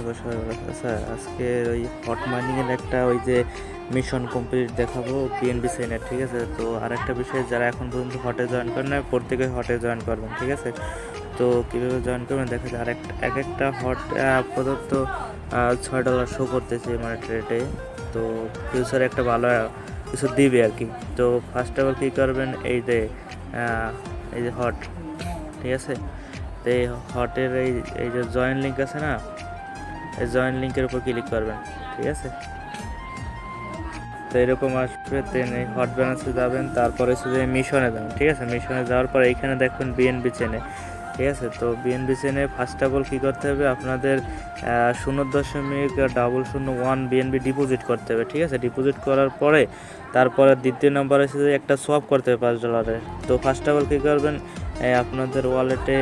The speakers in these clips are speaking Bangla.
আশা করি সবাই ভালো আছে। আচ্ছা, আজকের ওই হট মাইনিংয়ের একটা ওই যে মিশন কমপ্লিট দেখাবো পিএনবি সেনের, ঠিক আছে। তো আরেকটা বিষয়, যারা এখন পর্যন্ত হটে জয়েন করেন না, প্রত্যেকে হটে জয়েন করবেন, ঠিক আছে। তো কীভাবে জয়েন করবেন দেখা যায়, এক একটা হট আপাতত $6 শো করতেছে মানে ট্রেডে। তো ফিউচারে একটা ভালো কিছু দিবে আর কি। তো ফার্স্ট অফ অল কী করবেন, এই যে হট, ঠিক আছে। তো এই হটের এই যে জয়েন লিঙ্ক আছে না, এই জয়েন লিঙ্কের উপর ক্লিক করবেন, ঠিক আছে। তো এরকম আসবে, দেন এই হট ব্যালেন্সে যাবেন, তারপরে শুধু মিশনে যাবেন, ঠিক আছে। মিশনে যাওয়ার পর এইখানে দেখবেন বিএনবি চেনে, ঠিক আছে। তো বিএনবি চেনে ফার্স্ট অফ অল কী করতে হবে, আপনাদের 0.001 বিএনবি ডিপোজিট করতে হবে, ঠিক আছে। ডিপোজিট করার পরে তারপরে দ্বিতীয় নাম্বার এসে একটা সোয়াপ করতে হবে $5। তো ফার্স্ট অফ অল কী করবেন, আপনাদের ওয়ালেটে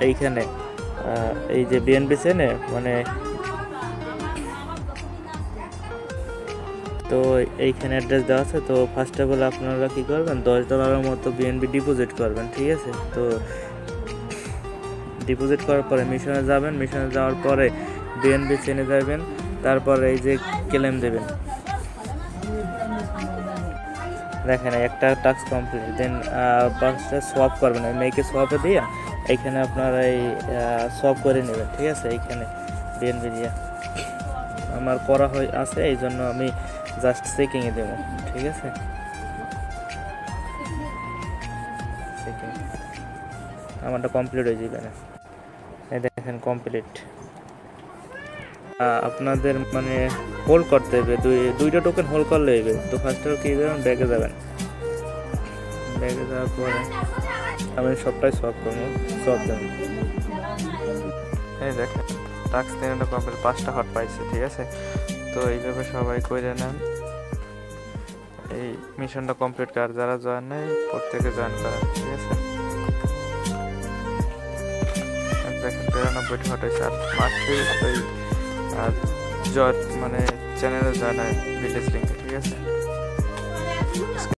এইখানে এই যে বিএনবি চেনে মানে, তো এইখানে অ্যাড্রেস দেওয়া আছে। তো ফার্স্ট অফ অল আপনারা কী করবেন, $10 মতো বিএনবি ডিপোজিট করবেন, ঠিক আছে। তো ডিপোজিট করার পরে মিশনে যাবেন, মিশনে যাওয়ার পরে বিএনবি চেনে যাবেন, তারপরে এই যে ক্লেম দেবেন। দেখেন একটা টাস্ক কমপ্লিট, দেন পাঁচটা সোয়াপ করবেন, মেয়েকে সোয়াপে দিয়ে এইখানে আপনারা এই সোয়াপ করে নেবেন, ঠিক আছে। এইখানে বিএনবি দিয়ে আমার করা আছে, এই জন্য আমি জাস্ট চেকিংয়ে দেবো, ঠিক আছে। আমারটা কমপ্লিট হয়ে যাবে না, এই দেখেন কমপ্লিট। আপনাদের মানে হোল্ড করতে হবে, দুইটা টোকেন হোল্ড করলে হবে। তো ফার্স্ট অফ কী দেবেন, ব্যাগে যাবেন, ব্যাগে যাওয়ার পরে আমি সবটাই সলভ করবো, সলভ দেবেন। এই দেখেন টাস্ক 3টা কমপ্লিট, 5টা হট পাইছে, ঠিক আছে। তো এইভাবে সবাই করে নেন, এই মিশনটা কমপ্লিট করার যারা জয়েন নেই প্রত্যেকে জয়েন করেন, ঠিক আছে। দেখেন 93টা হট হয়েছে, আর মাস্টে ওই মানে চ্যানেলে জয়েন হয় বিটেস লিঙ্কে, ঠিক আছে।